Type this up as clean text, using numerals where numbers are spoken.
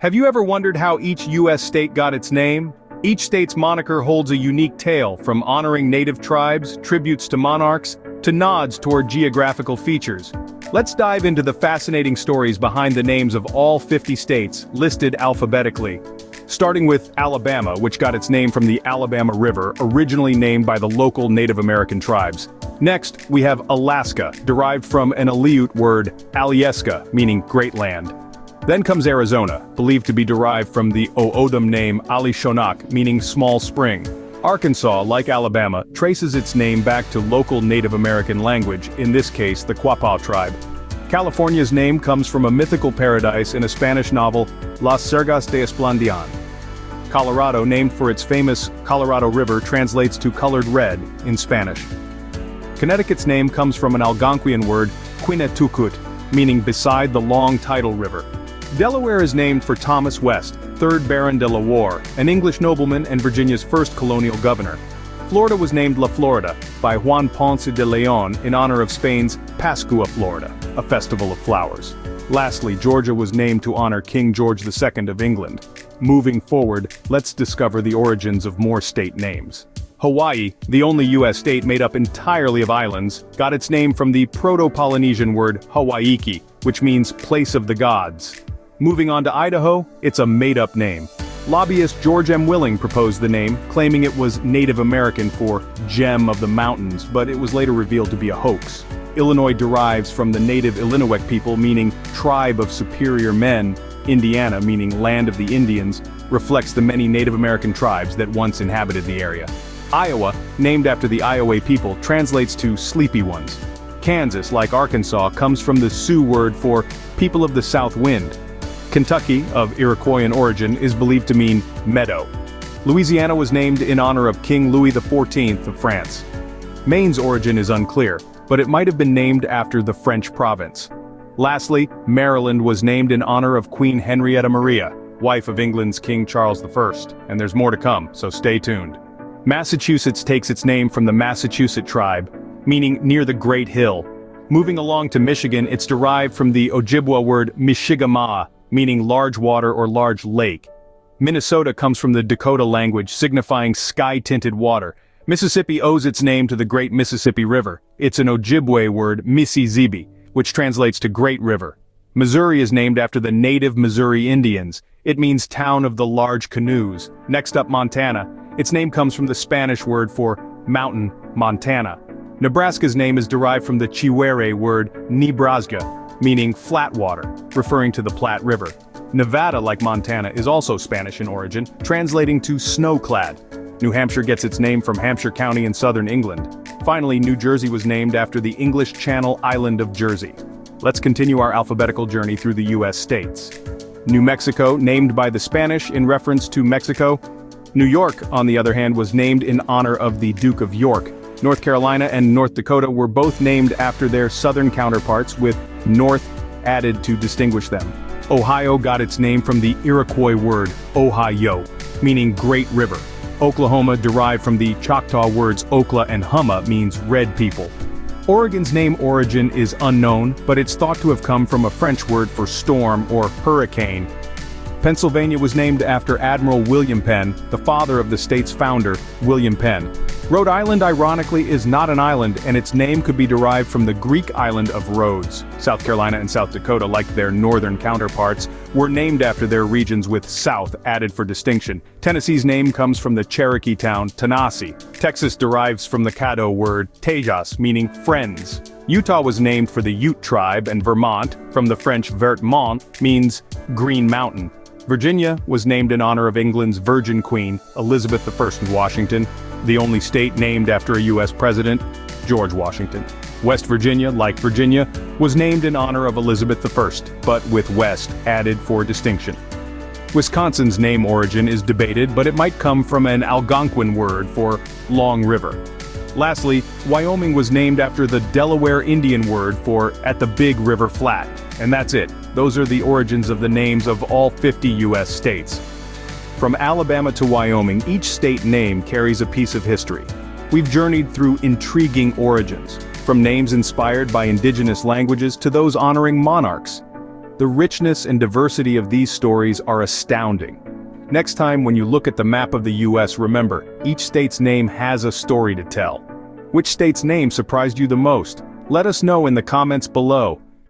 Have you ever wondered how each U.S. state got its name? Each state's moniker holds a unique tale, from honoring native tribes, tributes to monarchs, to nods toward geographical features. Let's dive into the fascinating stories behind the names of all 50 states, listed alphabetically. Starting with Alabama, which got its name from the Alabama River, originally named by the local Native American tribes. Next, we have Alaska, derived from an Aleut word, Alyeska, meaning Great Land. Then comes Arizona, believed to be derived from the O'odham name Alishonak, meaning small spring. Arkansas, like Alabama, traces its name back to local Native American language, in this case the Quapaw tribe. California's name comes from a mythical paradise in a Spanish novel, Las Sergas de Esplandian. Colorado, named for its famous Colorado River, translates to colored red in Spanish. Connecticut's name comes from an Algonquian word, Quinnetukut, meaning beside the long tidal river. Delaware is named for Thomas West, 3rd Baron de la Warr, an English nobleman and Virginia's first colonial governor. Florida was named La Florida by Juan Ponce de Leon in honor of Spain's Pascua Florida, a festival of flowers. Lastly, Georgia was named to honor King George II of England. Moving forward, let's discover the origins of more state names. Hawaii, the only U.S. state made up entirely of islands, got its name from the Proto-Polynesian word Hawaiki, which means place of the gods. Moving on to Idaho, it's a made-up name. Lobbyist George M. Willing proposed the name, claiming it was Native American for gem of the mountains, but it was later revealed to be a hoax. Illinois derives from the native Illinois people, meaning tribe of superior men. Indiana, meaning land of the Indians, reflects the many Native American tribes that once inhabited the area. Iowa, named after the Iowa people, translates to sleepy ones. Kansas, like Arkansas, comes from the Sioux word for people of the south wind. Kentucky, of Iroquoian origin, is believed to mean meadow. Louisiana was named in honor of King Louis XIV of France. Maine's origin is unclear, but it might have been named after the French province. Lastly, Maryland was named in honor of Queen Henrietta Maria, wife of England's King Charles I, and there's more to come, so stay tuned. Massachusetts takes its name from the Massachusetts tribe, meaning near the Great Hill. Moving along to Michigan, it's derived from the Ojibwa word Michigamaa, meaning large water or large lake. Minnesota comes from the Dakota language signifying sky-tinted water. Mississippi owes its name to the Great Mississippi River. It's an Ojibwe word, Mississippi, which translates to Great River. Missouri is named after the native Missouri Indians. It means town of the large canoes. Next up, Montana. Its name comes from the Spanish word for mountain, Montana. Nebraska's name is derived from the Chiwere word Nebraska, meaning flat water, referring to the Platte River. Nevada, like Montana, is also Spanish in origin, translating to snow-clad. New Hampshire gets its name from Hampshire County in southern England. Finally, New Jersey was named after the English Channel island of Jersey. Let's continue our alphabetical journey through the U.S. states. New Mexico, named by the Spanish in reference to Mexico. New York, on the other hand, was named in honor of the Duke of York. North Carolina and North Dakota were both named after their southern counterparts, with North added to distinguish them. Ohio got its name from the Iroquois word Ohio, meaning Great River. Oklahoma, derived from the Choctaw words Okla and Humma, means red people. Oregon's name origin is unknown, but it's thought to have come from a French word for storm or hurricane. Pennsylvania was named after Admiral William Penn, the father of the state's founder, William Penn. Rhode Island, ironically, is not an island, and its name could be derived from the Greek island of Rhodes. South Carolina and South Dakota, like their northern counterparts, were named after their regions with South added for distinction. Tennessee's name comes from the Cherokee town Tanasi. Texas derives from the Caddo word Tejas, meaning friends. Utah was named for the Ute tribe, and Vermont, from the French Vermont, means green mountain. Virginia was named in honor of England's Virgin Queen, Elizabeth I of Washington, the only state named after a U.S. president, George Washington. West Virginia, like Virginia, was named in honor of Elizabeth I, but with West added for distinction. Wisconsin's name origin is debated, but it might come from an Algonquin word for long river. Lastly, Wyoming was named after the Delaware Indian word for at the big river flat. And that's it. Those are the origins of the names of all 50 U.S. states. From Alabama to Wyoming, each state name carries a piece of history. We've journeyed through intriguing origins, from names inspired by indigenous languages to those honoring monarchs. The richness and diversity of these stories are astounding. Next time when you look at the map of the US, remember, each state's name has a story to tell. Which state's name surprised you the most? Let us know in the comments below.